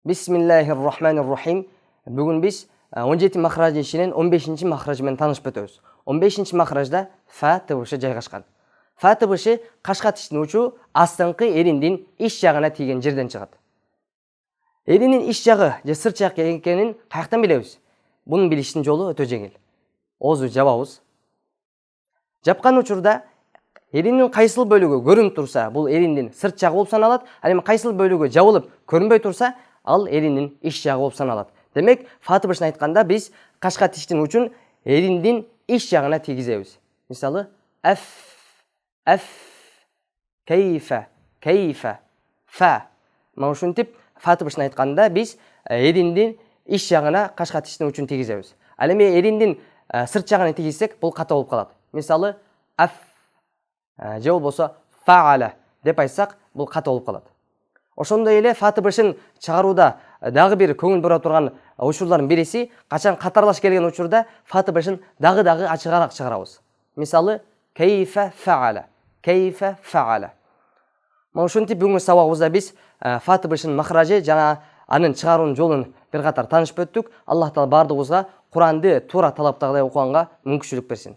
Бисмиллахир-рахманир-рахим. Бүгін біз 17 махраждың ішінен 15-ші махражмен танышып өтеміз. 15-ші махражда фа дыбышы жайғашқан. Фа дыбышы қашқа тіштің ұшы астыңқы ерінден иш жағына тиген жерден шығады. Еріннің иш жағы же сырт жақ екенін қаяқтан білеміз? Бұның біліштің жолы өте жеңіл. Озу жабауыз. Жапқан учурда еріннің қайсыл бөлігі көрініп тұрса, бұл еріннің сырт жағы болып саналады. Ал қайсыл бөлігі жабылып көрінбей тұрса, ал еріннің иш жағы болып саналады. Демек, фа дыбышын айтқанда біз қашқа тіштің үшін еріннің иш жағына тигіземіз. Мысалы, әф, кейфа, фа. Маушынтіп, фа дыбышын айтқанда біз еріннің иш жағына қашқа тіштің үшін тигіземіз. Ал еріннің сырт жағына тигізсек, бұл қата болып қалады. Мысалы, әф, же болса фаала деп айтсақ, бұл қата болып қалады. Ошондой эле фа дыбышын чыгарууда дагы бир көңүл бура турган учурлардын бириси, качан катарлаш келген учурда фа дыбышын дагы ачыгыраак чыгарабыз. Мисалы, кейфа фаала. Ошентип бүгүнкү сабагыбызда биз фа дыбышынын махражы жана анын чыгаруунун жолун бир катар таанышып өттүк. Аллах таала бардыгыбызга Куранды туура талаптагыдай окуганга мүмкүнчүлүк берсин.